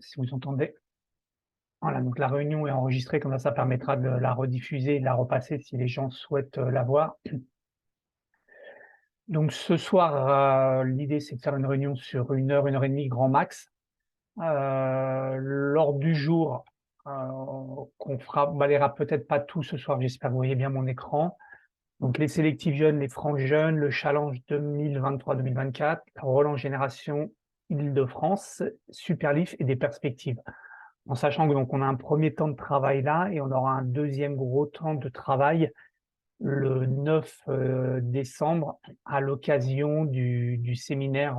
si vous entendez. Voilà, donc la réunion est enregistrée, comme ça permettra de la rediffuser et de la repasser si les gens souhaitent la voir. Donc ce soir, l'idée c'est de faire une réunion sur 1 heure et demie grand max. L'ordre du jour, qu'on fera, on balayera peut-être pas tout ce soir, j'espère que vous voyez bien mon écran. Donc les sélectifs jeunes, les francs jeunes, le challenge 2023-2024, relance génération Île-de-France, Superleaf et des perspectives. En sachant que donc on a un premier temps de travail là et on aura un deuxième gros temps de travail le 9 décembre à l'occasion du séminaire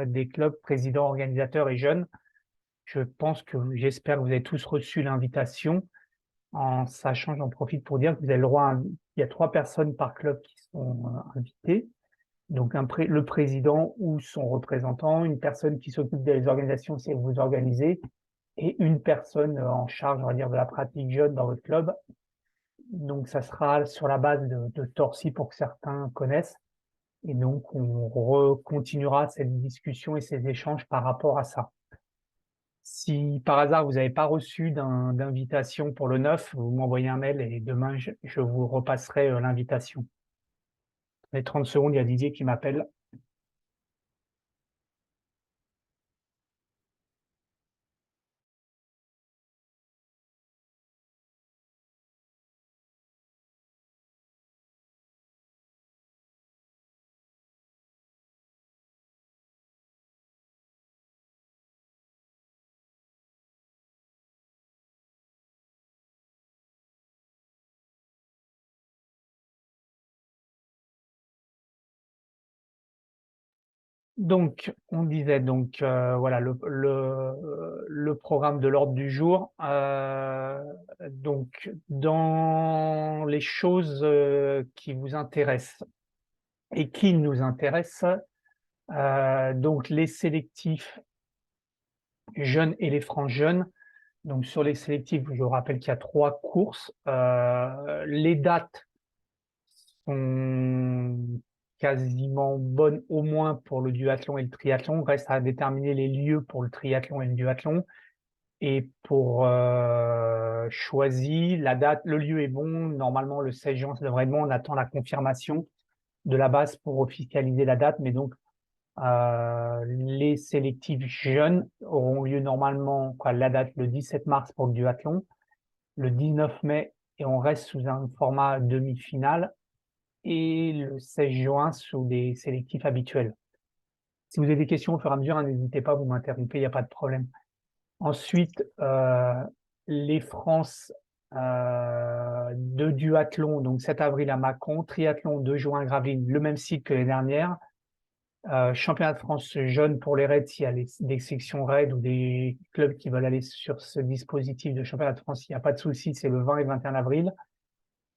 des clubs présidents, organisateurs et jeunes. J'espère que vous avez tous reçu l'invitation, en sachant, j'en profite pour dire que vous avez le droit il y a 3 personnes par club qui sont invitées. Donc le président ou son représentant, une personne qui s'occupe des organisations si vous organisez, et une personne en charge, on va dire, de la pratique jeune dans votre club. Donc ça sera sur la base de Torcy pour que certains connaissent. Et donc on continuera cette discussion et ces échanges par rapport à ça. Si par hasard vous n'avez pas reçu d'invitation pour le 9, vous m'envoyez un mail et demain je vous repasserai l'invitation. Les 30 secondes, il y a Didier qui m'appelle. Donc, on disait donc voilà le programme de l'ordre du jour. Donc, dans les choses qui vous intéressent et qui nous intéressent, donc les sélectifs jeunes et les francs jeunes. Donc, sur les sélectifs, je vous rappelle qu'il y a 3 courses. Les dates sont quasiment bonnes, au moins pour le duathlon et le triathlon. Reste à déterminer les lieux pour le triathlon et le duathlon. Et pour Choisy, la date, le lieu est bon. Normalement, le 16 juin, ça devrait être bon. On attend la confirmation de la base pour officialiser la date. Mais donc, les sélectifs jeunes auront lieu normalement, la date le 17 mars pour le duathlon, le 19 mai, et on reste sous un format demi-finale, et le 16 juin sous des sélectifs habituels. Si vous avez des questions au fur et à mesure, n'hésitez pas, vous m'interrompez, il n'y a pas de problème. Ensuite, les France de duathlon, donc 7 avril à Mâcon, triathlon 2 juin à Gravelines, le même site que les dernières. Championnat de France jeune pour les raids, s'il y a des sections raids ou des clubs qui veulent aller sur ce dispositif de championnat de France, il n'y a pas de souci, c'est le 20 et 21 avril.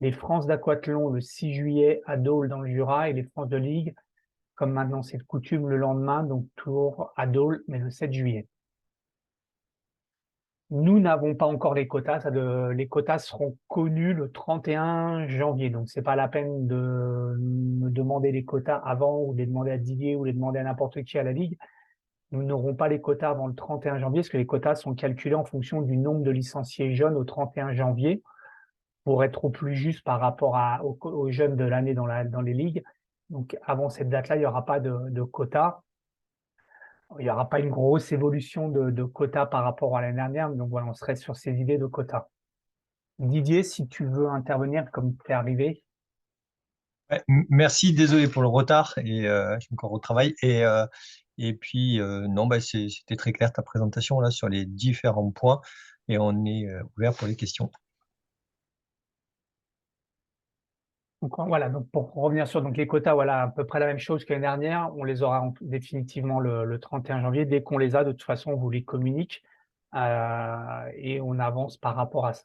Les France d'aquathlon le 6 juillet à Dole dans le Jura, et les France de Ligue, comme maintenant c'est de coutume, le lendemain, donc toujours à Dole, mais le 7 juillet. Nous n'avons pas encore les quotas. Les quotas seront connus le 31 janvier. Donc, c'est pas la peine de me demander les quotas avant, ou de les demander à Didier, ou de les demander à n'importe qui à la Ligue. Nous n'aurons pas les quotas avant le 31 janvier, parce que les quotas sont calculés en fonction du nombre de licenciés jeunes au 31 janvier, pour être au plus juste par rapport aux jeunes de l'année dans les ligues. Donc, avant cette date-là, il n'y aura pas de quotas. Il n'y aura pas une grosse évolution de quotas par rapport à l'année dernière. Donc voilà, on serait sur ces idées de quotas. Didier, si tu veux intervenir comme tu es arrivé. Ouais, merci, désolé pour le retard et je suis encore au travail. Et puis, non, bah, c'était très clair ta présentation là sur les différents points et on est ouvert pour les questions. Donc voilà, donc pour revenir sur les quotas, voilà, à peu près la même chose que l'année dernière. On les aura définitivement le 31 janvier. Dès qu'on les a, de toute façon, on vous les communique et on avance par rapport à ça.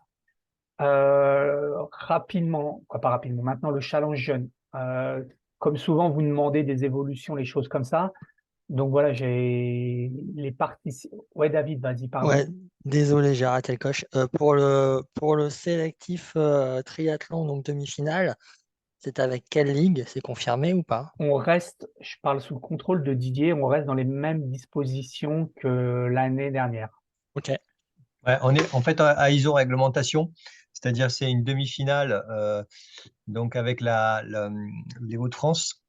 Rapidement, pas rapidement, maintenant le challenge jeune. Comme souvent, vous demandez des évolutions, les choses comme ça. Donc voilà, j'ai les participants. Ouais, David, vas-y, Ouais, pardon. désolé, j'ai raté le coche. Pour le sélectif triathlon, donc demi-finale, c'est avec quelle ligue? C'est confirmé ou pas? On reste, je parle sous le contrôle de Didier, on reste dans les mêmes dispositions que l'année dernière. Ok. Ouais, on est en fait à ISO réglementation, c'est-à-dire c'est une demi-finale donc avec les Hauts-de-France.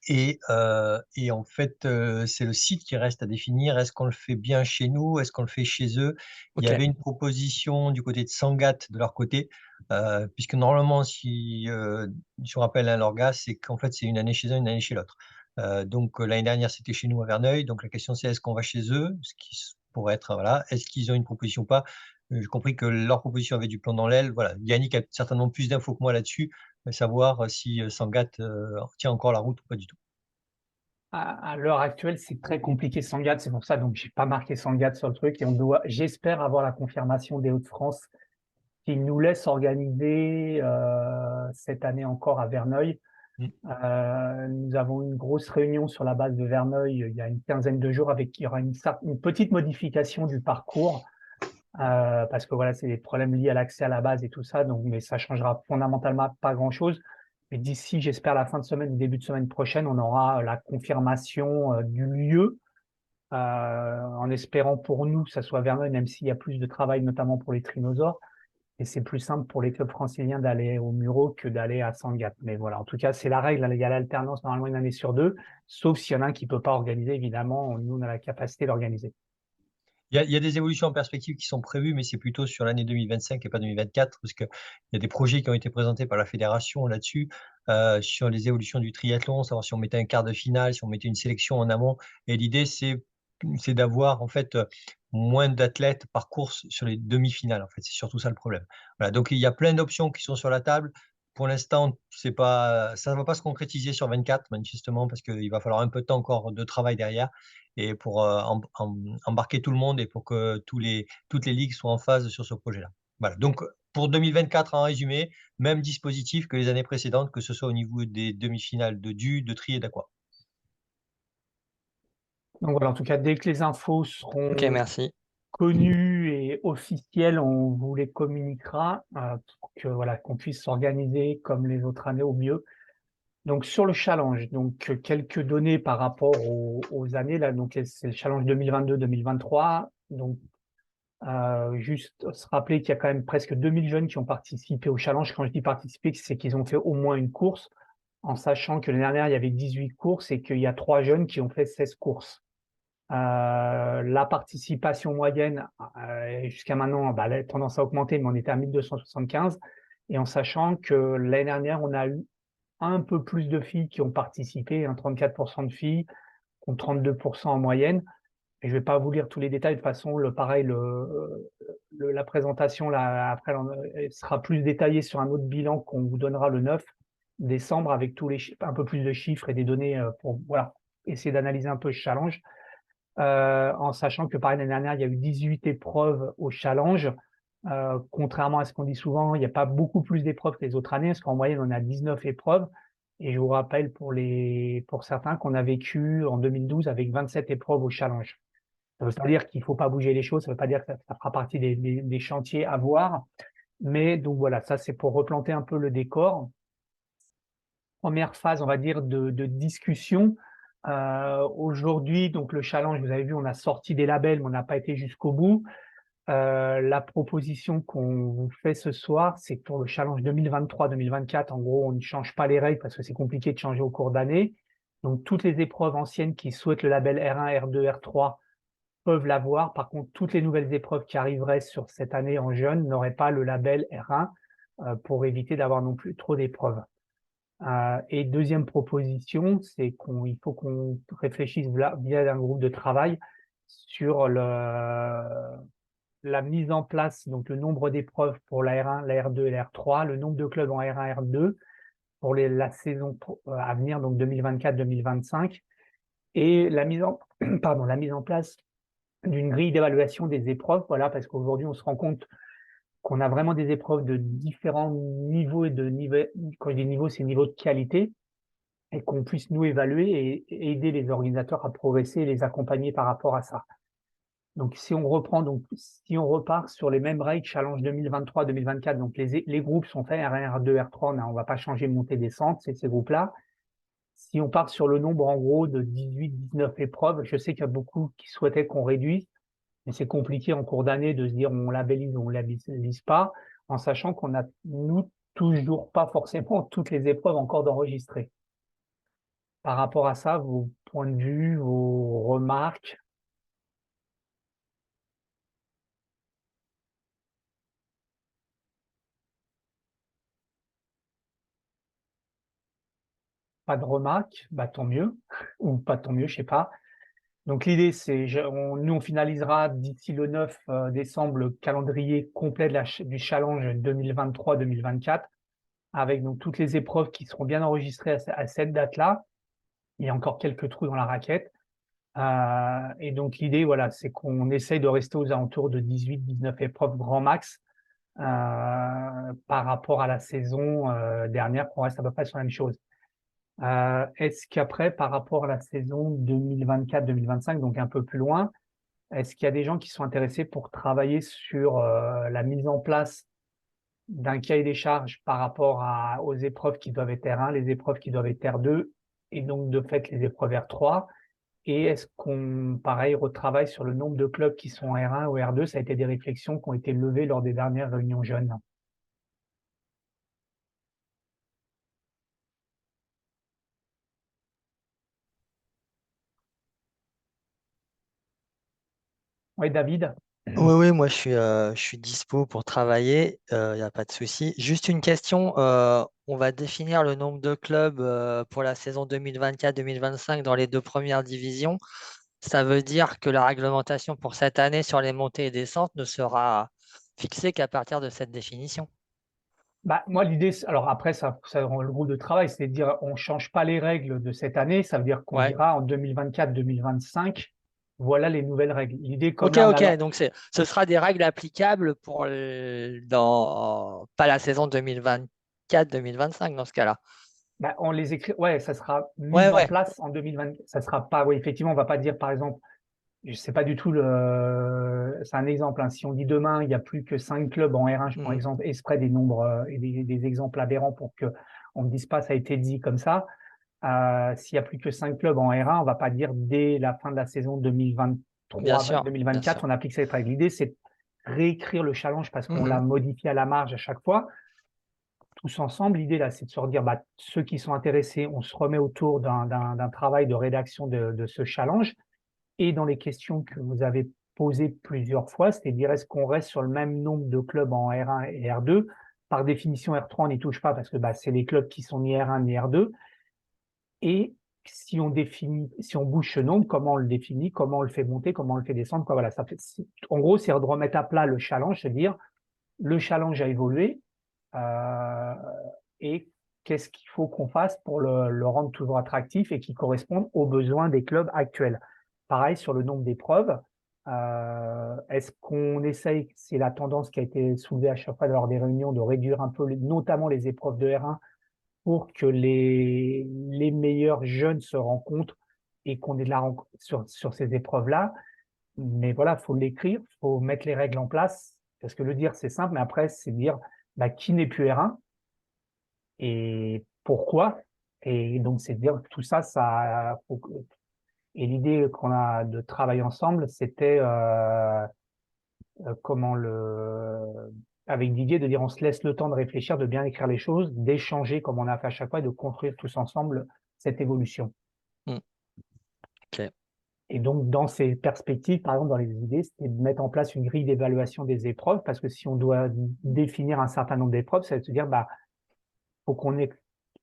Et en fait, c'est le site qui reste à définir. Est-ce qu'on le fait bien chez nous? Est-ce qu'on le fait chez eux? Il y Ok. avait une proposition du côté de Sangatte, de leur côté, puisque normalement, si je me rappelle, hein, leur gars, c'est qu'en fait, c'est une année chez un, une année chez l'autre. Donc, l'année dernière, c'était chez nous à Verneuil. Donc, la question, c'est est-ce qu'on va chez eux? Ce qui pourrait être, voilà. Est-ce qu'ils ont une proposition ou pas? J'ai compris que leur proposition avait du plomb dans l'aile. Voilà. Yannick a certainement plus d'infos que moi là-dessus, savoir si Sangatte tient encore la route ou pas du tout. À l'heure actuelle, c'est très compliqué Sangatte, c'est pour ça donc j'ai pas marqué Sangatte sur le truc et j'espère avoir la confirmation des Hauts-de-France qui nous laisse organiser cette année encore à Verneuil. Mm. Nous avons une grosse réunion sur la base de Verneuil il y a une quinzaine de jours avec il y aura une petite modification du parcours parce que voilà, c'est des problèmes liés à l'accès à la base et tout ça, donc mais ça changera fondamentalement pas grand-chose. Mais d'ici, j'espère la fin de semaine ou début de semaine prochaine, on aura la confirmation du lieu, en espérant pour nous que ça soit Verneuil, même s'il y a plus de travail, notamment pour les Trinosaures. Et c'est plus simple pour les clubs franciliens d'aller au Muro que d'aller à Sangatte. Mais voilà, en tout cas, c'est la règle. Il y a l'alternance normalement une année sur deux, sauf s'il y en a un qui ne peut pas organiser. Évidemment, nous, on a la capacité d'organiser. Il y a des évolutions en perspective qui sont prévues, mais c'est plutôt sur l'année 2025 et pas 2024, parce qu'il y a des projets qui ont été présentés par la fédération là-dessus, sur les évolutions du triathlon, savoir si on mettait un quart de finale, si on mettait une sélection en amont. Et l'idée, c'est d'avoir en fait moins d'athlètes par course sur les demi-finales. En fait, c'est surtout ça le problème. Voilà, donc il y a plein d'options qui sont sur la table. Pour l'instant, c'est pas, ça ne va pas se concrétiser sur 24, manifestement, parce qu'il va falloir un peu de temps encore de travail derrière et pour embarquer tout le monde et pour que toutes les ligues soient en phase sur ce projet-là. Voilà. Donc, pour 2024, en résumé, même dispositif que les années précédentes, que ce soit au niveau des demi-finales de DU, de tri et d'aqua. Donc voilà, en tout cas, dès que les infos Ok, seront merci. connues et officielles, on vous les communiquera pour que voilà, qu'on puisse s'organiser comme les autres années au mieux. Donc sur le challenge, donc quelques données par rapport aux années là. Donc c'est le challenge 2022-2023. Donc juste se rappeler qu'il y a quand même presque 2000 jeunes qui ont participé au challenge. Quand je dis participer, c'est qu'ils ont fait au moins une course, en sachant que l'année dernière, il y avait 18 courses et qu'il y a 3 jeunes qui ont fait 16 courses. La participation moyenne, jusqu'à maintenant, elle a tendance à augmenter, mais on était à 1275. Et en sachant que l'année dernière, on a eu un peu plus de filles qui ont participé, 34% de filles, contre 32% en moyenne. Et je ne vais pas vous lire tous les détails. De toute façon, la présentation, là, après, elle sera plus détaillée sur un autre bilan qu'on vous donnera le 9 décembre avec un peu plus de chiffres et des données pour voilà, essayer d'analyser un peu ce challenge. En sachant que, pareil, l'année dernière, il y a eu 18 épreuves au challenge. Contrairement à ce qu'on dit souvent, il n'y a pas beaucoup plus d'épreuves que les autres années, parce qu'en moyenne, on a 19 épreuves. Et je vous rappelle pour certains qu'on a vécu en 2012 avec 27 épreuves au challenge. Ça ne veut pas dire qu'il ne faut pas bouger les choses, ça ne veut pas dire que ça fera partie des chantiers à voir. Mais donc voilà, ça c'est pour replanter un peu le décor. Première phase, on va dire, de discussion. Aujourd'hui, donc le challenge, vous avez vu, on a sorti des labels, mais on n'a pas été jusqu'au bout. La proposition qu'on vous fait ce soir, c'est pour le challenge 2023-2024. En gros, on ne change pas les règles parce que c'est compliqué de changer au cours d'année. Donc, toutes les épreuves anciennes qui souhaitent le label R1, R2, R3 peuvent l'avoir. Par contre, toutes les nouvelles épreuves qui arriveraient sur cette année en jeune n'auraient pas le label R1 pour éviter d'avoir non plus trop d'épreuves. Et deuxième proposition, c'est qu'il faut qu'on réfléchisse via un groupe de travail sur la mise en place, donc le nombre d'épreuves pour la R1, la R2 et la R3, le nombre de clubs en R1, R2 pour la saison à venir, donc 2024-2025, et la mise en place d'une grille d'évaluation des épreuves, voilà, parce qu'aujourd'hui, on se rend compte qu'on a vraiment des épreuves de différents niveaux et quand je dis niveau, c'est niveau de qualité, et qu'on puisse nous évaluer et aider les organisateurs à progresser et les accompagner par rapport à ça. Donc, si on repart sur les mêmes règles, challenge 2023-2024, donc les groupes sont faits, R1, R2, R3, on ne va pas changer montée descente, c'est ces groupes-là. Si on part sur le nombre, en gros, de 18-19 épreuves, je sais qu'il y a beaucoup qui souhaitaient qu'on réduise. Et c'est compliqué en cours d'année de se dire on labellise ou on labellise pas, en sachant qu'on a, nous, toujours pas forcément toutes les épreuves encore d'enregistrer. Par rapport à ça, vos points de vue, vos remarques? Pas de remarques, bah tant mieux, ou pas tant mieux, je sais pas. Donc l'idée, c'est, nous, on finalisera d'ici le 9 décembre le calendrier complet du challenge 2023-2024, avec donc toutes les épreuves qui seront bien enregistrées à cette date-là. Il y a encore quelques trous dans la raquette. Et donc l'idée, voilà, c'est qu'on essaye de rester aux alentours de 18-19 épreuves grand max par rapport à la saison dernière, qu'on reste à peu près sur la même chose. Est-ce qu'après, par rapport à la saison 2024-2025, donc un peu plus loin, est-ce qu'il y a des gens qui sont intéressés pour travailler sur la mise en place d'un cahier des charges par rapport aux épreuves qui doivent être R1, les épreuves qui doivent être R2, et donc de fait les épreuves R3? Et est-ce qu'on, pareil, retravaille sur le nombre de clubs qui sont R1 ou R2? Ça a été des réflexions qui ont été levées lors des dernières réunions jeunes. Oui, David? Oui, oui, moi je suis dispo pour travailler, il n'y a pas de souci. Juste une question, on va définir le nombre de clubs pour la saison 2024-2025 dans les deux premières divisions. Ça veut dire que la réglementation pour cette année sur les montées et descentes ne sera fixée qu'à partir de cette définition. Bah, moi, l'idée, alors après, ça rend le groupe de travail, c'est de dire on ne change pas les règles de cette année. Ça veut dire qu'on Ouais. dira en 2024-2025, voilà les nouvelles règles. L'idée, comme Ok, là, ok. Donc ce sera des règles applicables pour dans pas la saison 2024-2025 dans ce cas-là. bah, on les écrit, ouais, ça sera Ouais, mis en ouais. place en 2020. Ça sera pas, oui, effectivement, on va pas dire, par exemple, je sais pas du tout c'est un exemple, hein. Si on dit demain, il y a plus que 5 clubs en R1, je prends Mhm. exemple exprès des nombres et des exemples aberrants pour que on ne dise pas ça a été dit comme ça. S'il y a plus que 5 clubs en R1, on va pas dire dès la fin de la saison Bien sûr, bien 2023-2024, sûr. on applique cette règle. L'idée, c'est de réécrire le challenge parce qu'on l'a Mhm. modifié à la marge à chaque fois. Tous ensemble, l'idée là, c'est de se redire, bah, ceux qui sont intéressés, on se remet autour d'un travail de rédaction de ce challenge. Et dans les questions que vous avez posées plusieurs fois, c'est-à-dire est-ce qu'on reste sur le même nombre de clubs en R1 et R2? Par définition, R3, on n'y touche pas parce que bah, c'est les clubs qui sont ni R1 ni R2. Et si on définit, si on bouge ce nombre, comment on le définit, comment on le fait monter, comment on le fait descendre, quoi, voilà, en gros, c'est de remettre à plat le challenge, c'est-à-dire le challenge a évolué euh, et qu'est-ce qu'il faut qu'on fasse pour le rendre toujours attractif et qui corresponde aux besoins des clubs actuels. Pareil sur le nombre d'épreuves. Est-ce qu'on essaye, c'est la tendance qui a été soulevée à chaque fois lors des réunions, de réduire un peu, notamment les épreuves de R1 pour que les meilleurs jeunes se rencontrent et qu'on ait de la rencontre sur ces épreuves-là. Mais voilà, faut l'écrire, faut mettre les règles en place, parce que le dire, c'est simple, mais après, c'est dire bah, qui n'est plus R1 et pourquoi. Et donc, c'est dire que tout ça, et l'idée qu'on a de travailler ensemble, c'était comment avec Didier, de dire on se laisse le temps de réfléchir, de bien écrire les choses, d'échanger comme on a fait à chaque fois, et de construire tous ensemble cette évolution. Mhm. Ok. Et donc, dans ces perspectives, par exemple, dans les idées, c'était de mettre en place une grille d'évaluation des épreuves, parce que si on doit définir un certain nombre d'épreuves, ça veut dire, bah, faut qu'on ait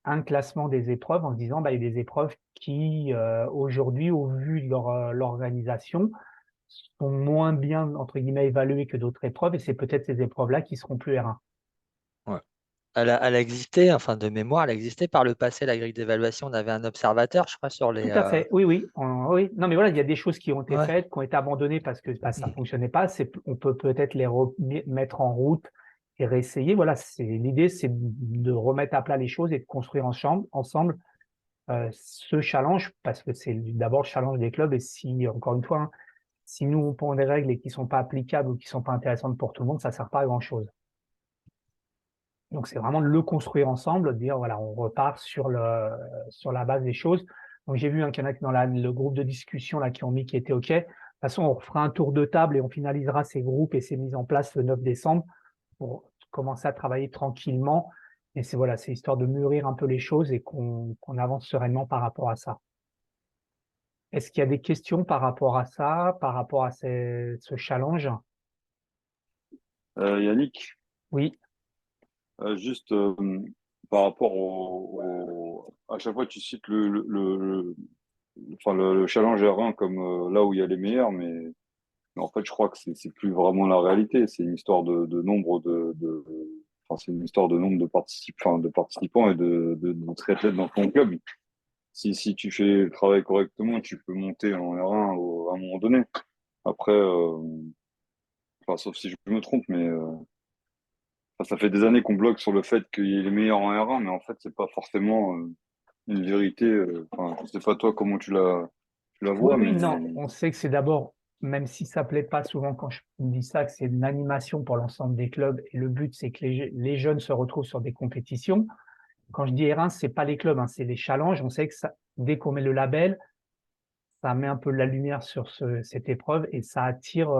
un classement des épreuves en se disant, bah, il y a des épreuves qui, aujourd'hui, au vu de leur organisation, sont moins bien, entre guillemets, évaluées que d'autres épreuves, et c'est peut-être ces épreuves-là qui seront plus R1. Ouais. Elle a existé, enfin de mémoire, elle a existé par le passé, la grille d'évaluation. On avait un observateur, je crois, sur les. Tout à fait, oui, oui, oui. Non, mais voilà, il y a des choses qui ont été Ouais. faites, qui ont été abandonnées parce que bah, ça Mhm. fonctionnait pas. On peut peut-être les remettre en route et réessayer. Voilà, l'idée, c'est de remettre à plat les choses et de construire ensemble ce challenge, parce que c'est d'abord le challenge des clubs. Et si, encore une fois, hein, si nous on pond des règles et qui sont pas applicables ou qui sont pas intéressantes pour tout le monde, ça sert pas à grand-chose. Donc, c'est vraiment de le construire ensemble, dire, voilà, on repart sur la base des choses. Donc, j'ai vu qu'il y en a dans le groupe de discussion là, qui ont mis qui était OK. façon, on fera un tour de table et on finalisera ces groupes et ces mises en place le 9 décembre pour commencer à travailler tranquillement. Et c'est voilà, c'est histoire de mûrir un peu les choses et qu'on avance sereinement par rapport à ça. Est-ce qu'il y a des questions par rapport à ça, par rapport à ce challenge? Yannick, Oui, juste par rapport à chaque fois tu cites enfin, le challenge R1 comme là où il y a les meilleurs, mais en fait je crois que c'est plus vraiment la réalité. C'est une histoire de nombre enfin, c'est une histoire de nombre de participants et de triathlètes dans ton club. Si tu fais le travail correctement, tu peux monter en R1 à un moment donné. Après, enfin, sauf si je me trompe, mais enfin, ça fait des années qu'on bloque sur le fait qu'il y ait les meilleurs en R1, mais en fait, c'est pas forcément une vérité. Enfin, je sais pas toi comment tu la oui, vois, oui, mais non. On sait que c'est d'abord, même si ça plaît pas souvent quand je dis ça, que c'est une animation pour l'ensemble des clubs et le but, c'est que les jeunes se retrouvent sur des compétitions. Quand je dis R1, c'est pas les clubs, hein, c'est les challenges. On sait que ça, dès qu'on met le label, ça met un peu de la lumière sur cette épreuve et ça attire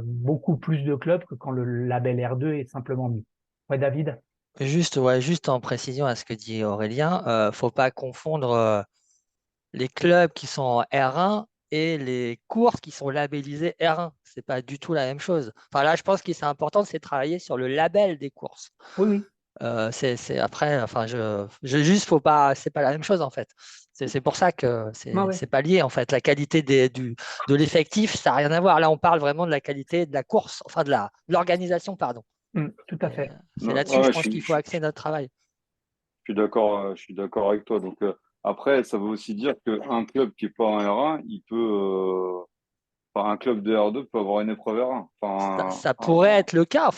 beaucoup plus de clubs que quand le label R2 est simplement mis. Ouais, David? Juste en précision à ce que dit Aurélien, faut pas confondre les clubs qui sont en R1 et les courses qui sont labellisées R1. C'est pas du tout la même chose. Enfin là, je pense qu'il c'est important, c'est de travailler sur le label des courses. Oui, oui. Après, enfin, juste, faut pas, c'est pas la même chose en fait. C'est pour ça que Ah ouais. c'est pas lié en fait. La qualité de l'effectif, ça n'a rien à voir. Là, on parle vraiment de la qualité de la course, enfin de l'organisation, pardon. Tout à fait. C'est non, là-dessus, ouais, je ouais, pense qu'il faut axer notre travail. je suis d'accord avec toi. Donc après, ça veut aussi dire qu'un club qui est pas en R1, il peut, enfin, un club de R2 peut avoir une épreuve R1. Ça pourrait être le cas. À un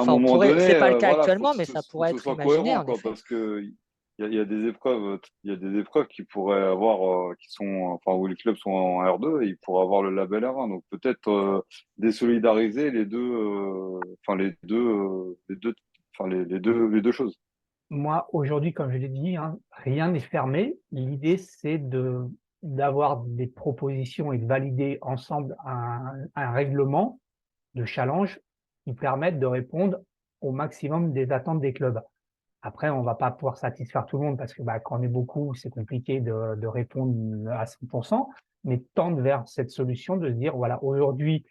On moment pourrait, c'est donné, pas le cas voilà, actuellement, mais ça faut que pourrait ce être soit imaginé cohérent, en quoi, effet. parce que il y a des épreuves, il y a des épreuves qui pourraient avoir, qui sont, enfin, où les clubs sont en R2 et ils pourraient avoir le label R1. Donc peut-être désolidariser enfin les deux, enfin les deux choses. Moi, aujourd'hui, comme je l'ai dit, hein, rien n'est fermé. L'idée, c'est d'avoir des propositions et de valider ensemble un règlement de challenge qui permette de répondre au maximum des attentes des clubs. Après, on va pas pouvoir satisfaire tout le monde parce que bah, quand on est beaucoup, c'est compliqué de répondre à 100%, mais tendre vers cette solution de se dire, voilà, aujourd'hui,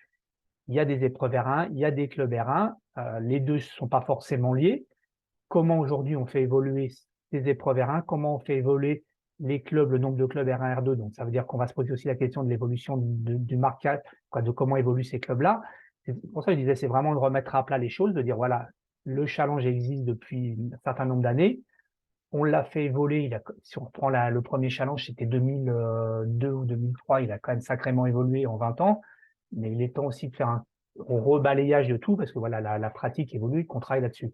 il y a des épreuves R1, il y a des clubs R1, les deux ne sont pas forcément liés. Comment aujourd'hui on fait évoluer ces épreuves R1, comment on fait évoluer les clubs, le nombre de clubs R1, R2. Donc, ça veut dire qu'on va se poser aussi la question de l'évolution du marquage, quoi, de comment évoluent ces clubs-là. C'est pour ça que je disais, c'est vraiment de remettre à plat les choses, de dire, voilà, le challenge existe depuis un certain nombre d'années. On l'a fait évoluer. Si on reprend le premier challenge, c'était 2002 ou 2003. Il a quand même sacrément évolué en 20 ans. Mais il est temps aussi de faire un rebalayage de tout parce que voilà, la pratique évolue, qu'on travaille là-dessus.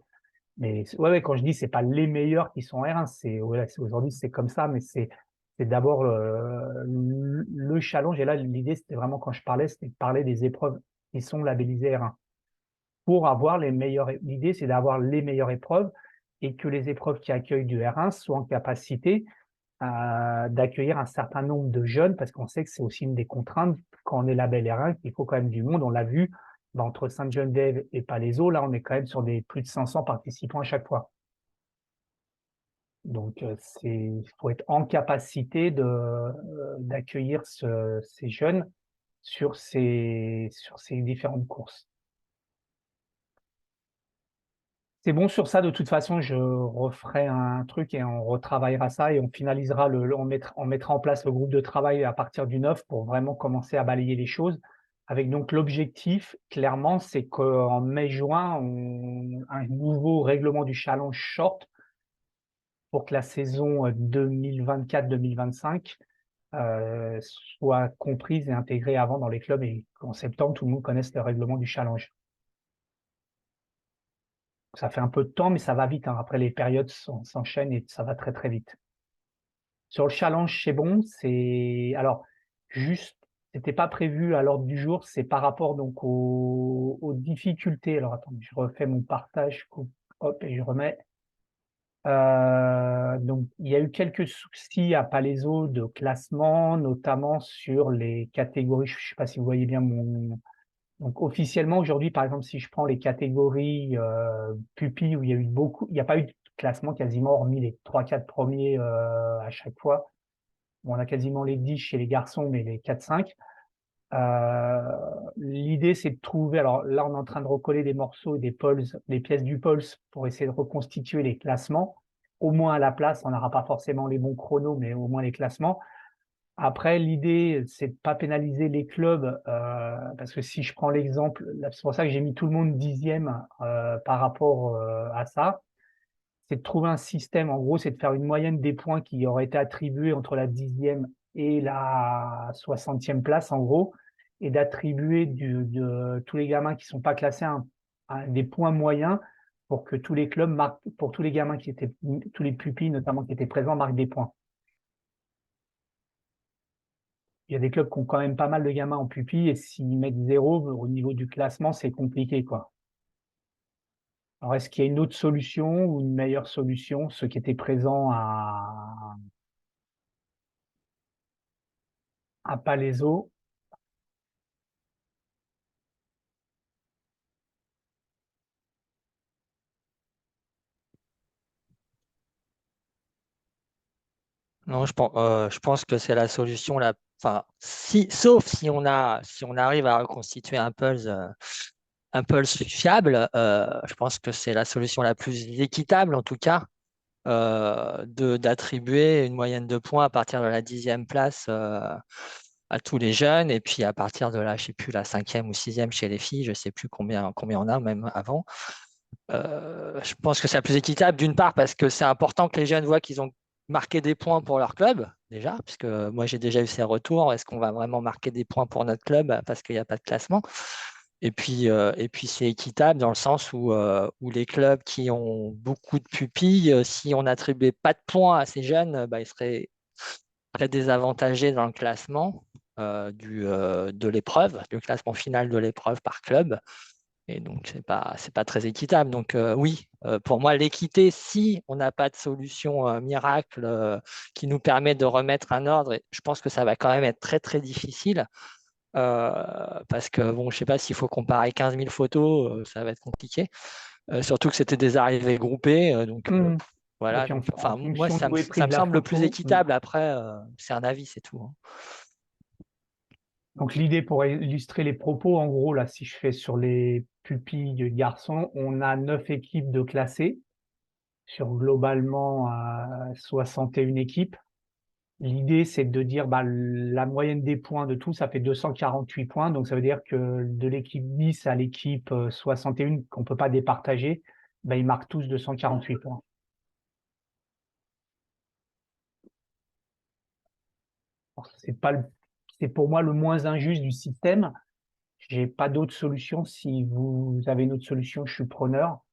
Mais ouais, quand je dis c'est pas les meilleurs qui sont R1, aujourd'hui c'est comme ça, mais c'est d'abord le challenge. Et là, l'idée c'était vraiment quand je parlais, c'était de parler des épreuves qui sont labellisées R1 pour avoir les meilleures. L'idée c'est d'avoir les meilleures épreuves et que les épreuves qui accueillent du R1 soient en capacité d'accueillir un certain nombre de jeunes, parce qu'on sait que c'est aussi une des contraintes quand on est label R1, qu'il faut quand même du monde. On l'a vu entre Sainte-Geneviève et Palaiseau, là on est quand même sur des plus de 500 participants à chaque fois. Donc il faut être en capacité d'accueillir ces jeunes sur ces différentes courses. C'est bon sur ça, de toute façon, je referai un truc et on retravaillera ça et on finalisera on mettra en place le groupe de travail à partir du 9 pour vraiment commencer à balayer les choses. Avec donc l'objectif, clairement, c'est qu'en mai-juin, un nouveau règlement du challenge short pour que la saison 2024-2025 soit comprise et intégrée avant dans les clubs et qu'en septembre, tout le monde connaisse le règlement du challenge. Ça fait un peu de temps, mais ça va vite, hein. Après, les périodes s'enchaînent et ça va très, très vite. Sur le challenge, c'est bon. Alors, juste, c'était pas prévu à l'ordre du jour. C'est par rapport donc aux difficultés. Alors, attendez, je refais mon partage. Hop, et je remets. Donc, il y a eu quelques soucis à Palaiseau de classement, notamment sur les catégories. Je ne sais pas si vous voyez bien mon. Donc, officiellement, aujourd'hui, par exemple, si je prends les catégories pupilles où il y a eu beaucoup, il n'y a pas eu de classement quasiment, hormis les 3-4 premiers à chaque fois. Bon, on a quasiment les 10 chez les garçons, mais les 4-5. L'idée, c'est de trouver. Alors là, on est en train de recoller des morceaux, des pulses, des pièces du pulse pour essayer de reconstituer les classements. Au moins à la place, on n'aura pas forcément les bons chronos, mais au moins les classements. Après, l'idée, c'est de ne pas pénaliser les clubs, parce que si je prends l'exemple, c'est pour ça que j'ai mis tout le monde 10e par rapport à ça, c'est de trouver un système. En gros, c'est de faire une moyenne des points qui auraient été attribués entre la 10e et la 60e place, en gros, et d'attribuer de tous les gamins qui ne sont pas classés des points moyens pour que tous les clubs marquent, pour tous les gamins qui étaient, tous les pupilles notamment qui étaient présents, marquent des points. Il y a des clubs qui ont quand même pas mal de gamins en pupilles et s'ils mettent 0 au niveau du classement, c'est compliqué, quoi. Alors, est-ce qu'il y a une autre solution ou une meilleure solution? Ceux qui étaient présents à Palaiseau. Non, je pense que c'est la solution la. Enfin, sauf si on arrive à reconstituer un pulse fiable, je pense que c'est la solution la plus équitable, en tout cas, d'attribuer une moyenne de points à partir de la 10e place à tous les jeunes, et puis à partir de là, je ne sais plus, la 5e ou 6e chez les filles, je ne sais plus combien on a, même avant. Je pense que c'est la plus équitable, d'une part, parce que c'est important que les jeunes voient qu'ils ont marqué des points pour leur club, déjà, puisque moi j'ai déjà eu ces retours. Est-ce qu'on va vraiment marquer des points pour notre club parce qu'il n'y a pas de classement? Et puis c'est équitable dans le sens où les clubs qui ont beaucoup de pupilles, si on n'attribuait pas de points à ces jeunes, ils seraient très désavantagés dans le classement de l'épreuve, du classement final de l'épreuve par club. Et donc, c'est pas très équitable. Donc, oui, pour moi, l'équité, si on n'a pas de solution miracle qui nous permet de remettre un ordre, et je pense que ça va quand même être très, très difficile. Parce que, bon, je ne sais pas s'il faut comparer 15 000 photos, ça va être compliqué. Surtout que c'était des arrivées groupées. Donc, Et voilà. puis Donc, en enfin, moi, fonction d'où est ça prise me la semble le plus photo. équitable. Après, c'est un avis, c'est tout, hein. Donc l'idée pour illustrer les propos, en gros, là, si je fais sur les pupilles de garçons, on a 9 équipes de classés sur globalement 61 équipes. L'idée, c'est de dire la moyenne des points de tout, ça fait 248 points. Donc, ça veut dire que de l'équipe 10 à l'équipe 61, qu'on ne peut pas départager, ils marquent tous 248 points. C'est pour moi le moins injuste du système. Je n'ai pas d'autre solution. Si vous avez une autre solution, je suis preneur.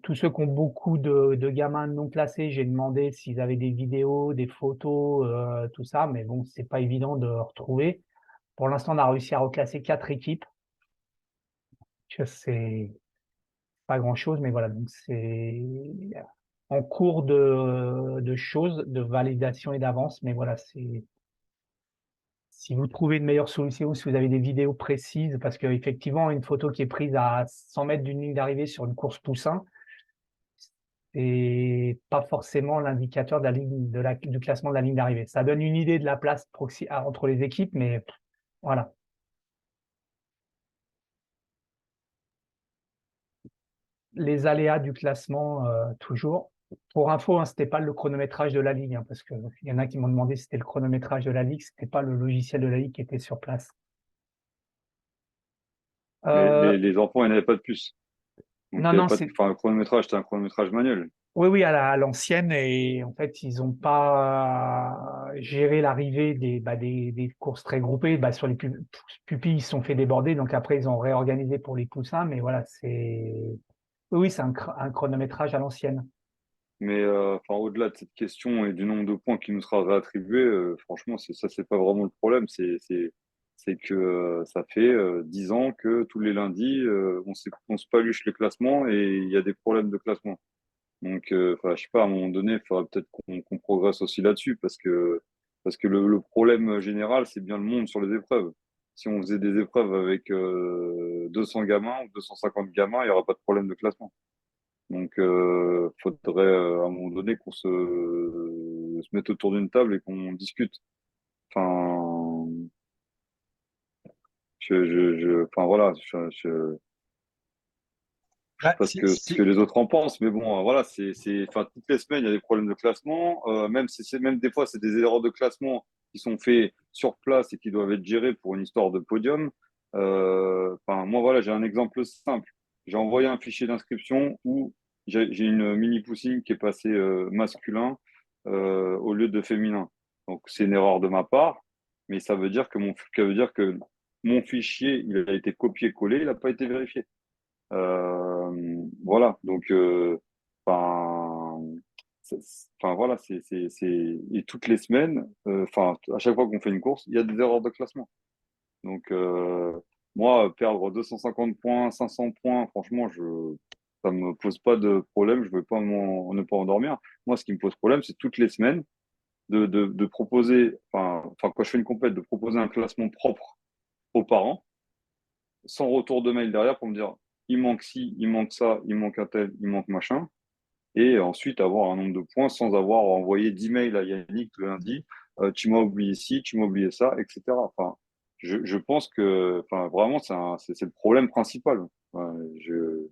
Tous ceux qui ont beaucoup de gamins non classés, j'ai demandé s'ils avaient des vidéos, des photos, tout ça, mais bon, c'est pas évident de retrouver. Pour l'instant, on a réussi à reclasser 4 équipes. C'est pas grand-chose, mais voilà, donc c'est en cours de choses, de validation et d'avance, mais voilà, si vous trouvez une meilleure solution, si vous avez des vidéos précises, parce qu'effectivement, une photo qui est prise à 100 mètres d'une ligne d'arrivée sur une course poussin, c'est pas forcément l'indicateur de la ligne, du classement de la ligne d'arrivée. Ça donne une idée de la place entre les équipes, mais voilà. Les aléas du classement, toujours. Pour info, hein, ce n'était pas le chronométrage de la Ligue, hein, parce qu'il y en a qui m'ont demandé si c'était le chronométrage de la Ligue, ce n'était pas le logiciel de la Ligue qui était sur place. Mais Euh, les enfants, ils n'avaient pas de puce. Donc, non, il y avait non, pas de, enfin, le chronométrage, c'était un chronométrage manuel. oui, oui, à l'ancienne, et en fait, ils n'ont pas géré l'arrivée des courses très groupées. Sur les pupilles, ils se sont fait déborder, donc après, ils ont réorganisé pour les poussins, mais voilà, oui, oui, c'est un chronométrage à l'ancienne. Mais enfin, au-delà de cette question et du nombre de points qui nous sera réattribué, franchement, ça, c'est pas vraiment le problème. C'est que ça fait 10 ans que tous les lundis, on se paluche les classements et il y a des problèmes de classement. Donc, je sais pas, à un moment donné, il faudrait peut-être qu'on progresse aussi là-dessus parce que le problème général, c'est bien le monde sur les épreuves. Si on faisait des épreuves avec 200 gamins ou 250 gamins, il n'y aurait pas de problème de classement. Donc, faudrait à un moment donné qu'on se mette autour d'une table et qu'on discute. Enfin, enfin voilà, je sais Ouais, pas ce que les autres en pensent, mais bon, voilà, enfin, toutes les semaines, il y a des problèmes de classement. Même si même des fois, c'est des erreurs de classement qui sont faits sur place et qui doivent être gérées pour une histoire de podium. Enfin, moi, voilà, j'ai un exemple simple. J'ai envoyé un fichier d'inscription où j'ai une mini poussine qui est passée masculin au lieu de féminin. Donc, c'est une erreur de ma part, mais ça veut dire que mon fichier, il a été copié-collé, il n'a pas été vérifié. Voilà, donc, enfin, enfin voilà, et toutes les semaines, enfin, à chaque fois qu'on fait une course, il y a des erreurs de classement. Donc, moi, perdre 250 points, 500 points, franchement, ça me pose pas de problème, je veux pas ne pas endormir. Moi, ce qui me pose problème, c'est toutes les semaines de proposer, enfin, quand je fais une compète, de proposer un classement propre aux parents sans retour de mail derrière pour me dire il manque ci, il manque ça, il manque un tel, il manque machin. Et ensuite avoir un nombre de points sans avoir envoyé 10 mails à Yannick le lundi, tu m'as oublié ci, tu m'as oublié ça, etc. Enfin, je pense que enfin, vraiment, c'est le problème principal. Je...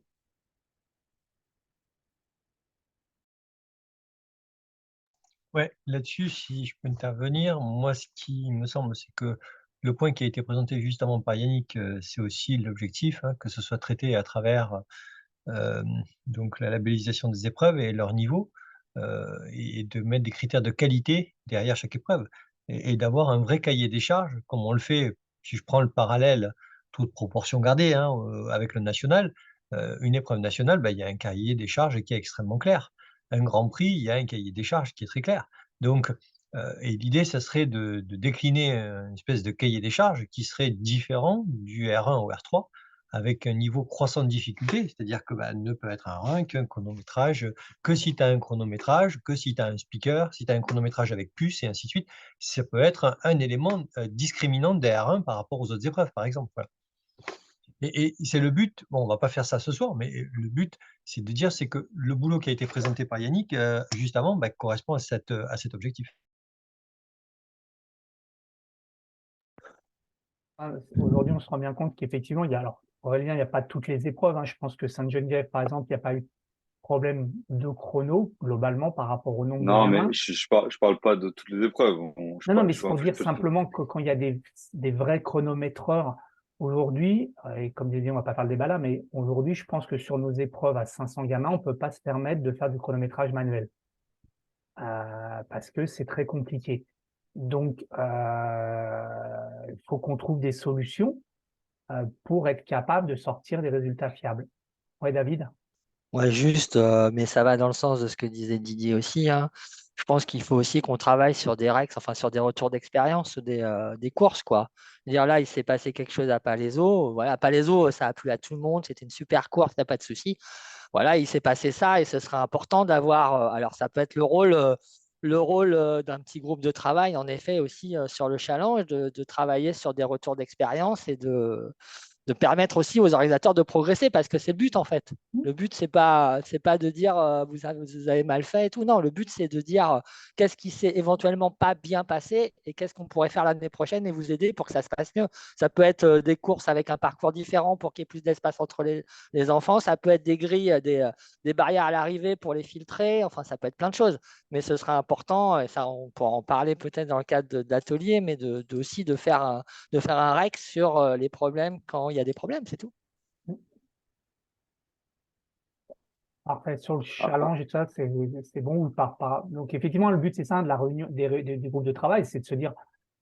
Ouais, là-dessus, si je peux intervenir, moi, ce qui me semble, c'est que le point qui a été présenté justement par Yannick, c'est aussi l'objectif, hein, que ce soit traité à travers donc la labellisation des épreuves et leur niveau, et de mettre des critères de qualité derrière chaque épreuve et d'avoir un vrai cahier des charges comme on le fait, si je prends le parallèle, toute proportion gardée, hein, avec le national. Une épreuve nationale, bah, il y a un cahier des charges qui est extrêmement clair. Un grand prix, il y a un cahier des charges qui est très clair. Donc et l'idée, ça serait de décliner, une espèce de cahier des charges qui serait différent du R1 au R3 avec un niveau croissant de difficulté, c'est-à-dire que, bah, ne peut être un run qu'un chronométrage, que si tu as un chronométrage, que si tu as un speaker, si tu as un chronométrage avec puce et ainsi de suite. Ça peut être un élément, discriminant des R1 par rapport aux autres épreuves, par exemple, voilà. Et c'est le but, bon, on va pas faire ça ce soir, mais le but, c'est de dire, c'est que le boulot qui a été présenté par Yannick, juste avant, bah, correspond à cet objectif. Aujourd'hui, on se rend bien compte qu'effectivement, alors, Aurélien, il n'y a pas toutes les épreuves, hein. Je pense que Sainte-Geneviève, par exemple, il n'y a pas eu de problème de chrono, globalement, par rapport au nombre de Non, mais gamins. je parle pas de toutes les épreuves. Non, non, mais c'est pour dire simplement que quand il y a des vrais chronométreurs aujourd'hui, et comme je disais, on va pas faire le débat là, mais aujourd'hui, je pense que sur nos épreuves à 500 gamins, on peut pas se permettre de faire du chronométrage manuel, parce que c'est très compliqué. Donc, il faut qu'on trouve des solutions pour être capable de sortir des résultats fiables. Ouais, David? Ouais, juste, mais ça va dans le sens de ce que disait Didier aussi, hein. Je pense qu'il faut aussi qu'on travaille sur des règles, enfin sur des retours d'expérience des courses, quoi. Dire là, il s'est passé quelque chose à Palaiseau. Voilà, Palaiseau, ça a plu à tout le monde, c'était une super course, il n'y a pas de souci. Voilà, il s'est passé ça et ce serait important d'avoir, alors ça peut être le rôle d'un petit groupe de travail, en effet, aussi sur le challenge, de travailler sur des retours d'expérience et de permettre aussi aux organisateurs de progresser parce que c'est le but en fait. Le but, c'est pas de dire vous avez mal fait et tout. Non, le but, c'est de dire qu'est-ce qui s'est éventuellement pas bien passé et qu'est-ce qu'on pourrait faire l'année prochaine et vous aider pour que ça se passe mieux. Ça peut être des courses avec un parcours différent pour qu'il y ait plus d'espace entre les enfants. Ça peut être des grilles, des barrières à l'arrivée pour les filtrer. Enfin, ça peut être plein de choses. Mais ce sera important, et ça, on pourra en parler peut-être dans le cadre d'ateliers, mais aussi de faire un rec sur les problèmes quand il y a des problèmes, c'est tout. Après, sur le Ah, ah, challenge et tout ça, c'est bon. Donc, effectivement, le but, c'est ça, de la réunion, des groupes de travail, c'est de se dire,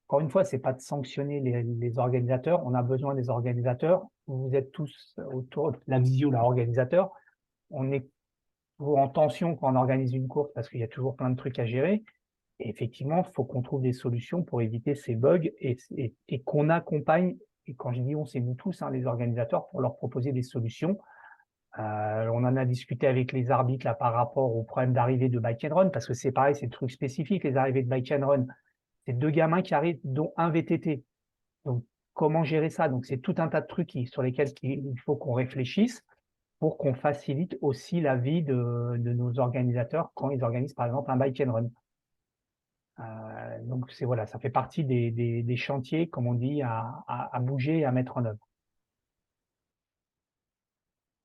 encore une fois, c'est pas de sanctionner les organisateurs. On a besoin des organisateurs. Vous êtes tous autour de la visio, là, organisateur. On est toujours en tension quand on organise une course parce qu'il y a toujours plein de trucs à gérer. Et effectivement, il faut qu'on trouve des solutions pour éviter ces bugs et qu'on accompagne, et quand je dis on, c'est nous tous, hein, les organisateurs, pour leur proposer des solutions On en a discuté avec les arbitres là, par rapport au problème d'arrivée de bike and run, parce que c'est pareil, c'est des trucs spécifiques, les arrivées de bike and run. C'est 2 gamins qui arrivent, dont un VTT. Donc, comment gérer ça? Donc, c'est tout un tas de trucs sur lesquels il faut qu'on réfléchisse pour qu'on facilite aussi la vie de nos organisateurs quand ils organisent, par exemple, un bike and run. Donc, voilà, ça fait partie des chantiers, comme on dit, à bouger et à mettre en œuvre.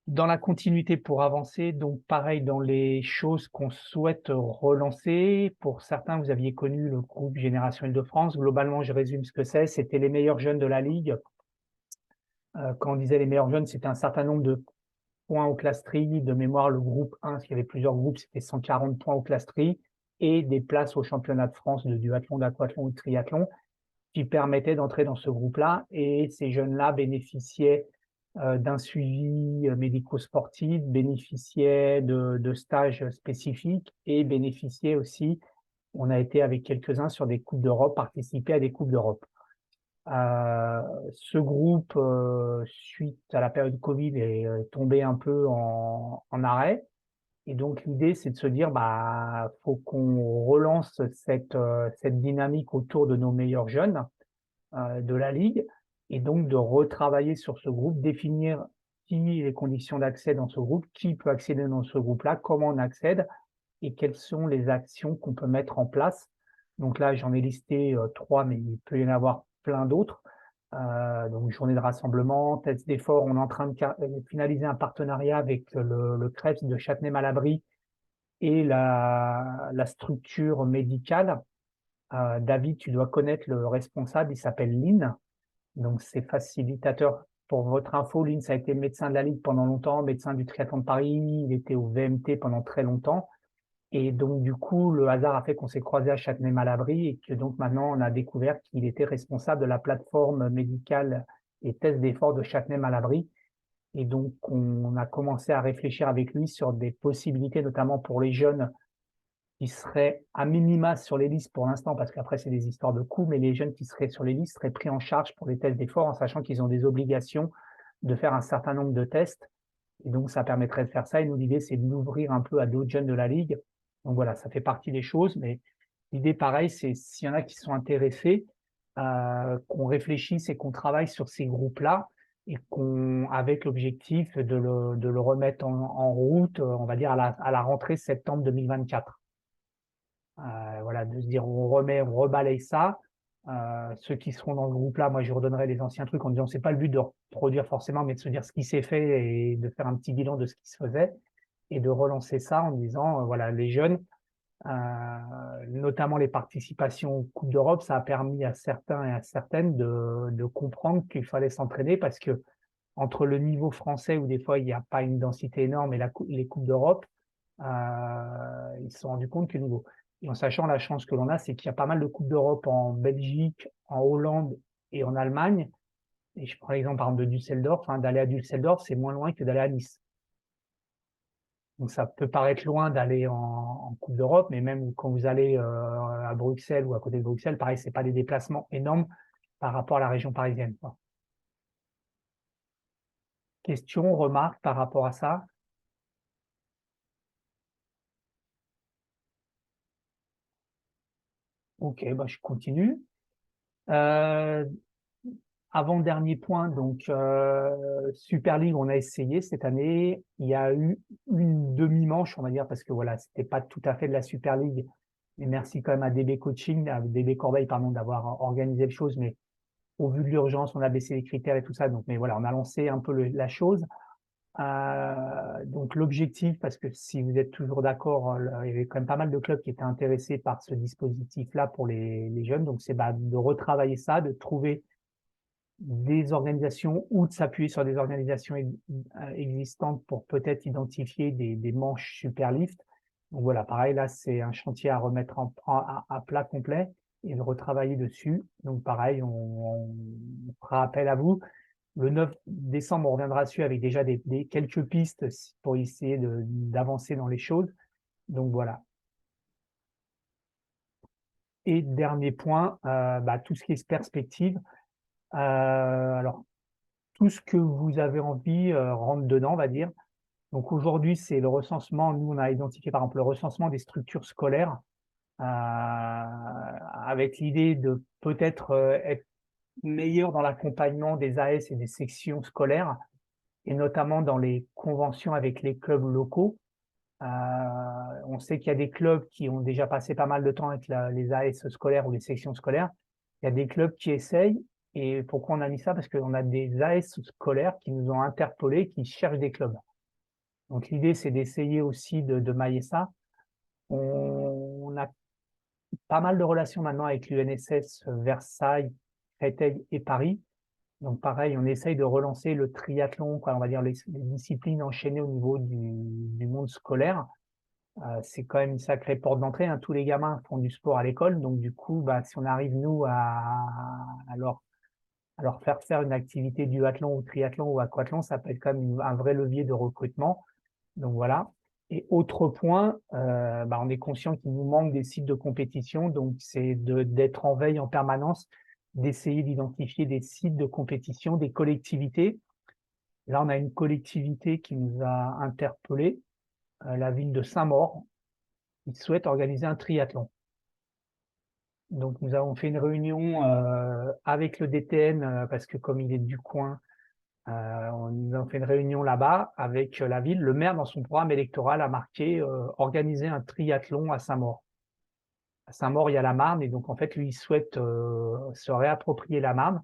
Dans la continuité pour avancer, donc pareil dans les choses qu'on souhaite relancer. Pour certains, vous aviez connu le groupe Génération Île-de-France. Globalement, je résume ce que c'est. C'était les meilleurs jeunes de la Ligue. Quand on disait les meilleurs jeunes, c'était un certain nombre de points au class-tri. De mémoire, le groupe 1, parce qu'il y avait plusieurs groupes, c'était 140 points au class-tri et des places au championnat de France de duathlon, d'aquathlon ou de triathlon qui permettaient d'entrer dans ce groupe-là. Et ces jeunes-là bénéficiaient d'un suivi médico-sportif, bénéficiaient de stages spécifiques et bénéficiaient aussi, on a été avec quelques-uns sur des Coupes d'Europe, participer à des Coupes d'Europe. Ce groupe, suite à la période Covid, est tombé un peu en arrêt. Et donc, l'idée, c'est de se dire, faut qu'on relance cette dynamique autour de nos meilleurs jeunes de la Ligue, et donc de retravailler sur ce groupe, définir les conditions d'accès dans ce groupe, qui peut accéder dans ce groupe-là, comment on accède, et quelles sont les actions qu'on peut mettre en place. Donc là, j'en ai listé 3, mais il peut y en avoir plein d'autres. Donc, journée de rassemblement, test d'effort. On est en train de finaliser un partenariat avec le CREPS de Châtenay-Malabry et la structure médicale. David, tu dois connaître le responsable, il s'appelle Lynn. Donc, c'est facilitateur. Pour votre info, Lynn, ça a été médecin de la Ligue pendant longtemps, médecin du triathlon de Paris. Il était au VMT pendant très longtemps. Et donc, du coup, le hasard a fait qu'on s'est croisé à Châtenay-Malabry et que donc maintenant, on a découvert qu'il était responsable de la plateforme médicale et test d'effort de Châtenay-Malabry. Et donc, on a commencé à réfléchir avec lui sur des possibilités, notamment pour les jeunes qui seraient à minima sur les listes pour l'instant, parce qu'après, c'est des histoires de coûts, mais les jeunes qui seraient sur les listes seraient pris en charge pour les tests d'effort, en sachant qu'ils ont des obligations de faire un certain nombre de tests. Et donc, ça permettrait de faire ça. Et nous, l'idée, c'est de l'ouvrir un peu à d'autres jeunes de la Ligue. Donc voilà, ça fait partie des choses, mais l'idée, pareil, c'est s'il y en a qui sont intéressés, qu'on réfléchisse et qu'on travaille sur ces groupes-là, et avec l'objectif de le remettre en route, on va dire, à la rentrée septembre 2024. Voilà, de se dire, on rebalaye ça. Ceux qui seront dans le groupe-là, moi, je redonnerai les anciens trucs en disant, c'est pas le but de reproduire forcément, mais de se dire ce qui s'est fait et de faire un petit bilan de ce qui se faisait et de relancer ça en disant, voilà, les jeunes, notamment les participations aux Coupes d'Europe, ça a permis à certains et à certaines de comprendre qu'il fallait s'entraîner parce que entre le niveau français où des fois il n'y a pas une densité énorme et les Coupes d'Europe, ils se sont rendus compte que niveau. Et en sachant la chance que l'on a, c'est qu'il y a pas mal de Coupes d'Europe en Belgique, en Hollande et en Allemagne. Et je prends l'exemple par exemple de Düsseldorf. D'aller à Düsseldorf, c'est moins loin que d'aller à Nice. Donc ça peut paraître loin d'aller en Coupe d'Europe, mais même quand vous allez à Bruxelles ou à côté de Bruxelles, pareil, c'est pas des déplacements énormes par rapport à la région parisienne, quoi. Questions, remarques par rapport à ça? Ok, je continue. Avant-dernier point, donc Super League, on a essayé cette année. Il y a eu une demi-manche, on va dire, parce que voilà, c'était pas tout à fait de la Super League. Et merci quand même à DB Coaching, à DB Corbeil, pardon, d'avoir organisé les choses. Mais au vu de l'urgence, on a baissé les critères et tout ça. Donc, mais voilà, on a lancé un peu la chose. Donc l'objectif, parce que si vous êtes toujours d'accord, il y avait quand même pas mal de clubs qui étaient intéressés par ce dispositif-là pour les jeunes. Donc c'est de retravailler ça, de trouver des organisations ou de s'appuyer sur des organisations existantes pour peut-être identifier des manches Superlift. Donc voilà, pareil, là, c'est un chantier à remettre à plat complet et de retravailler dessus. Donc pareil, on fera appel à vous. Le 9 décembre, on reviendra dessus avec déjà quelques pistes pour essayer d'avancer dans les choses. Donc voilà. Et dernier point, tout ce qui est perspective. Alors, tout ce que vous avez envie rentre dedans, on va dire. Donc aujourd'hui, c'est le recensement. Nous, on a identifié par exemple le recensement des structures scolaires avec l'idée de peut-être être meilleur dans l'accompagnement des AS et des sections scolaires, et notamment dans les conventions avec les clubs locaux. On sait qu'il y a des clubs qui ont déjà passé pas mal de temps avec les AS scolaires ou les sections scolaires. Il y a des clubs qui essayent. Et pourquoi on a mis ça? Parce qu'on a des AS scolaires qui nous ont interpellés, qui cherchent des clubs. Donc l'idée, c'est d'essayer aussi de mailler ça. On a pas mal de relations maintenant avec l'UNSS Versailles, Créteil et Paris. Donc pareil, on essaye de relancer le triathlon, quoi, on va dire les disciplines enchaînées au niveau du monde scolaire. C'est quand même une sacrée porte d'entrée, hein. Tous les gamins font du sport à l'école, donc du coup, bah, si on arrive nous à leur faire une activité duathlon ou triathlon ou aquathlon, ça peut être quand même un vrai levier de recrutement. Donc voilà. Et autre point, bah, on est conscient qu'il nous manque des sites de compétition, donc c'est d'être en veille en permanence, d'essayer d'identifier des sites de compétition, des collectivités. Là, on a une collectivité qui nous a interpellés, la ville de Saint-Maur, qui souhaite organiser un triathlon. Donc nous avons fait une réunion avec le DTN, parce que comme il est du coin, nous avons fait une réunion là-bas avec la ville. Le maire, dans son programme électoral, a marqué organiser un triathlon à Saint-Maur. À Saint-Maur, il y a la Marne, et donc en fait, lui, il souhaite se réapproprier la Marne.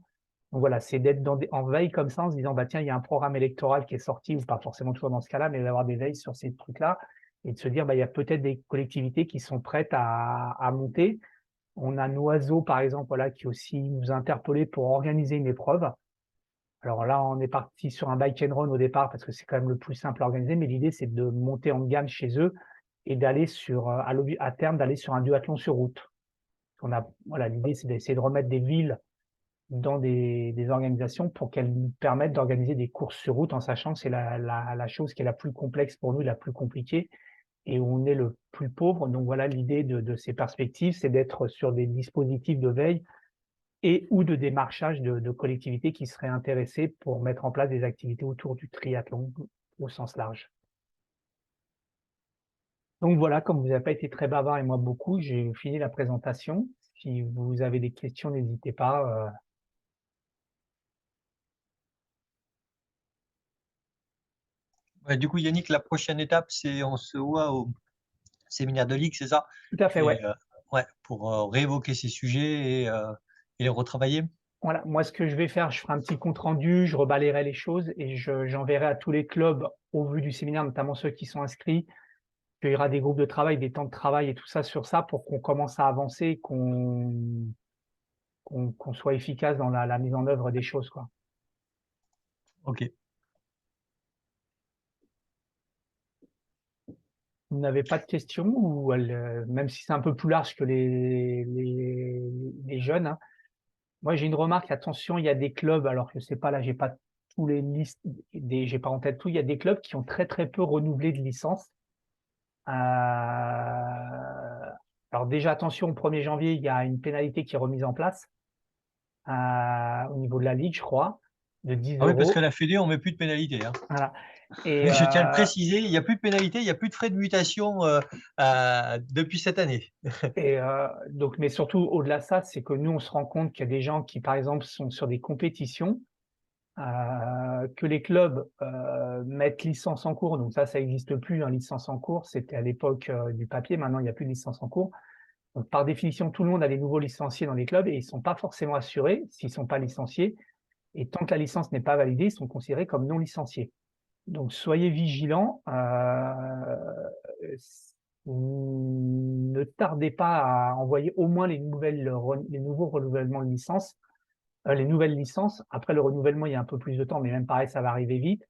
Donc voilà, c'est d'être en veille comme ça, en se disant, bah tiens, il y a un programme électoral qui est sorti, ou pas forcément toujours dans ce cas-là, mais d'avoir des veilles sur ces trucs-là, et de se dire, bah, il y a peut-être des collectivités qui sont prêtes à monter. On a Noiseau, par exemple, voilà, qui aussi nous a interpellés pour organiser une épreuve. Alors là, on est parti sur un bike and run au départ parce que c'est quand même le plus simple à organiser, mais l'idée, c'est de monter en gamme chez eux et d'aller à terme, d'aller sur un duathlon sur route. Voilà, l'idée, c'est d'essayer de remettre des villes dans des organisations pour qu'elles nous permettent d'organiser des courses sur route, en sachant que c'est la chose qui est la plus complexe pour nous, la plus compliquée, et où on est le plus pauvre. Donc voilà, l'idée de ces perspectives, c'est d'être sur des dispositifs de veille et ou de démarchage de collectivités qui seraient intéressées pour mettre en place des activités autour du triathlon au sens large. Donc voilà, comme vous n'avez pas été très bavard et moi beaucoup, j'ai fini la présentation. Si vous avez des questions, n'hésitez pas. Ouais, du coup, Yannick, la prochaine étape, c'est on se voit au séminaire de ligue, c'est ça? Tout à fait, ouais. Ouais, pour réévoquer ces sujets et les retravailler. Voilà, moi ce que je vais faire, je ferai un petit compte rendu, je rebalayerai les choses et j'enverrai à tous les clubs au vu du séminaire, notamment ceux qui sont inscrits, qu'il y aura des groupes de travail, des temps de travail et tout ça sur ça pour qu'on commence à avancer, qu'on soit efficace dans la mise en œuvre des choses, quoi. Ok. Vous n'avez pas de questions ou même si c'est un peu plus large que les jeunes, hein. Moi, j'ai une remarque, attention, il y a des clubs, alors je sais pas, là, j'ai pas tous les listes, j'ai pas en tête tout, il y a des clubs qui ont très très peu renouvelé de licence. Alors déjà, attention, au 1er janvier, il y a une pénalité qui est remise en place au niveau de la Ligue, je crois, de 10 Ah oui, parce euros. que la Fédé, on met plus de pénalité, hein. Voilà. Et je tiens à le préciser, il n'y a plus de pénalité, il n'y a plus de frais de mutation depuis cette année. donc, mais surtout, au-delà de ça, c'est que nous, on se rend compte qu'il y a des gens qui, par exemple, sont sur des compétitions, que les clubs mettent licence en cours. Donc ça n'existe plus, hein, licence en cours. C'était à l'époque du papier, maintenant, il n'y a plus de licence en cours. Donc, par définition, tout le monde a des nouveaux licenciés dans les clubs et ils ne sont pas forcément assurés s'ils ne sont pas licenciés. Et tant que la licence n'est pas validée, ils sont considérés comme non licenciés. Donc, soyez vigilants. Ne tardez pas à envoyer au moins les nouveaux renouvellements de licence, les nouvelles licences. Après le renouvellement, il y a un peu plus de temps, mais même pareil, ça va arriver vite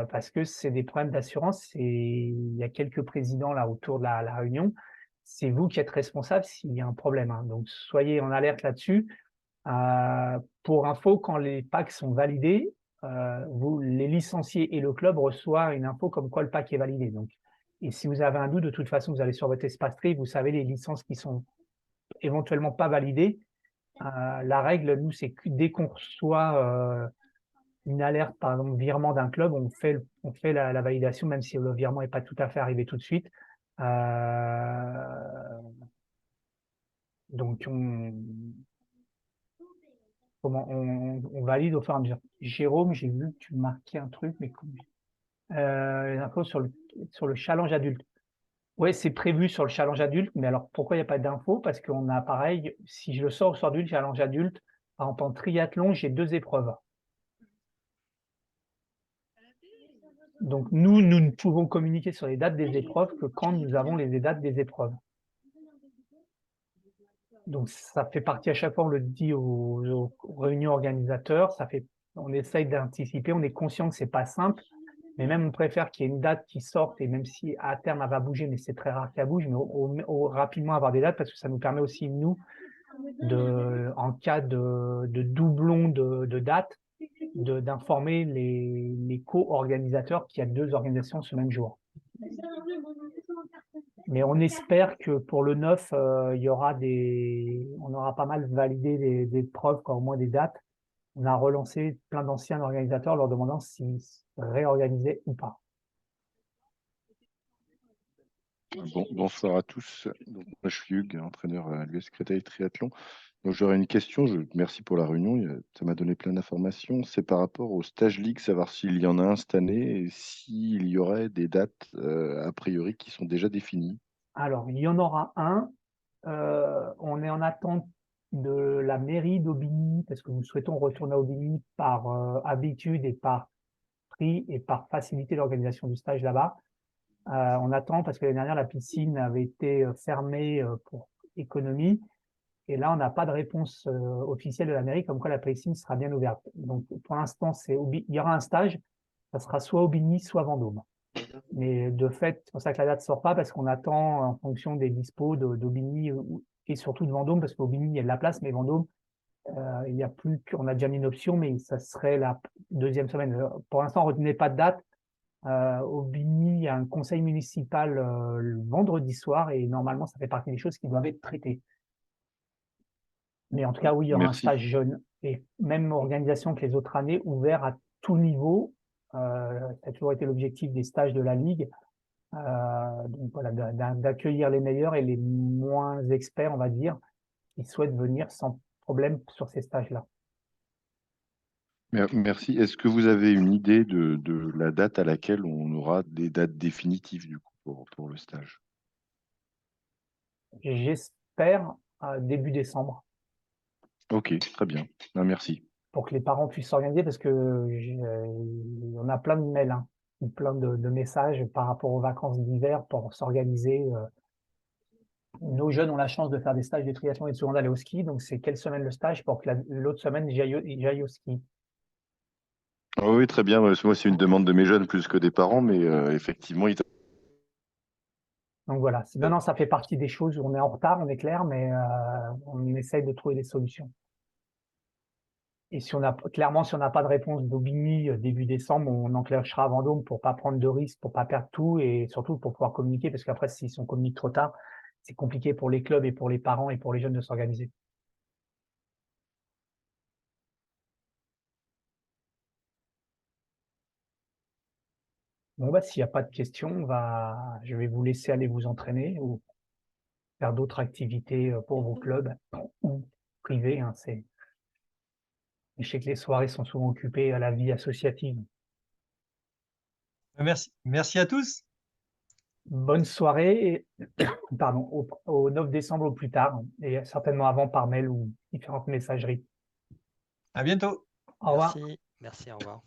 parce que c'est des problèmes d'assurance. Et il y a quelques présidents là autour de la réunion. C'est vous qui êtes responsable s'il y a un problème, hein. Donc, soyez en alerte là-dessus. Pour info, quand les packs sont validés, les licenciés et le club reçoivent une info comme quoi le pack est validé. Donc, et si vous avez un doute, de toute façon, vous allez sur votre espace tri, vous savez les licences qui sont éventuellement pas validées. La règle, nous, c'est que dès qu'on reçoit une alerte, par exemple, virement d'un club, on fait la validation, même si le virement n'est pas tout à fait arrivé tout de suite. Donc, on valide au fur et à mesure. Jérôme, j'ai vu que tu marquais un truc, mais les infos sur le challenge adulte. Oui, c'est prévu sur le challenge adulte, mais alors pourquoi il n'y a pas d'infos? Parce qu'on a pareil, si je le sors au sort du challenge adulte, par exemple en triathlon, j'ai 2 épreuves. Donc nous ne pouvons communiquer sur les dates des épreuves que quand nous avons les dates des épreuves. Donc ça fait partie, à chaque fois on le dit aux réunions organisateurs, on essaye d'anticiper, on est conscient que c'est pas simple, mais même on préfère qu'il y ait une date qui sorte, et même si à terme elle va bouger, mais c'est très rare qu'elle bouge, mais rapidement avoir des dates, parce que ça nous permet aussi, nous, en cas de doublon de dates, d'informer les co-organisateurs qu'il y a 2 organisations ce même jour. Mais on espère que pour le 9, on aura pas mal validé des preuves, au moins des dates. On a relancé plein d'anciens organisateurs leur demandant s'ils se réorganisaient ou pas. Bonsoir à tous. Donc, moi, je suis Hugues, entraîneur à l'US Créteil Triathlon. Donc, j'aurais une question. Merci pour la réunion. Ça m'a donné plein d'informations. C'est par rapport au Stage League, savoir s'il y en a un cette année et s'il y aurait des dates a priori qui sont déjà définies. Alors, il y en aura un. On est en attente de la mairie d'Aubigny, parce que nous souhaitons retourner à Aubigny par habitude et par prix et par faciliter l'organisation du stage là-bas. On attend parce que l'année dernière, la piscine avait été fermée pour économie. Et là, on n'a pas de réponse officielle de la mairie comme quoi la piscine sera bien ouverte. Donc, pour l'instant, il y aura un stage. Ça sera soit Aubigny, soit Vendôme. Mais de fait, c'est pour ça que la date ne sort pas, parce qu'on attend en fonction des dispos d'Aubigny et surtout de Vendôme, parce qu'Aubigny, il y a de la place, mais Vendôme, il y a plus on a déjà mis une option, mais ça serait la deuxième semaine. Pour l'instant, retenez pas de date. Aubigny, il y a un conseil municipal le vendredi soir, et normalement, ça fait partie des choses qui doivent être traitées. Mais en tout cas, oui, il y aura un stage jeune, et même organisation que les autres années, ouvert à tout niveau. Ça a toujours été l'objectif des stages de la Ligue. Donc voilà, d'accueillir les meilleurs et les moins experts, on va dire, qui souhaitent venir sans problème sur ces stages-là. Merci. Est-ce que vous avez une idée de la date à laquelle on aura des dates définitives du coup pour le stage? J'espère début décembre. Ok, très bien. Merci. Pour que les parents puissent s'organiser, parce que on a plein de mails, hein, plein de messages par rapport aux vacances d'hiver pour s'organiser. Nos jeunes ont la chance de faire des stages de triathlon et de souvent d'aller au ski, donc c'est quelle semaine le stage pour que l'autre semaine j'aille au ski. Oui, très bien. Moi, c'est une demande de mes jeunes plus que des parents, mais effectivement, Donc voilà, non, ça fait partie des choses où on est en retard, on est clair, mais on essaye de trouver des solutions. Et si on n'a pas de réponse d'Aubigny début décembre, on enclenchera à Vendôme pour pas prendre de risques, pour pas perdre tout, et surtout pour pouvoir communiquer, parce qu'après, s'ils sont communiqués trop tard, c'est compliqué pour les clubs et pour les parents et pour les jeunes de s'organiser. Bon, bah, s'il n'y a pas de questions, je vais vous laisser aller vous entraîner ou faire d'autres activités pour vos clubs ou privés, hein, je sais que les soirées sont souvent occupées à la vie associative. Merci à tous. Bonne soirée, pardon, au 9 décembre au plus tard, et certainement avant par mail ou différentes messageries. À bientôt. Au revoir. Merci, au revoir.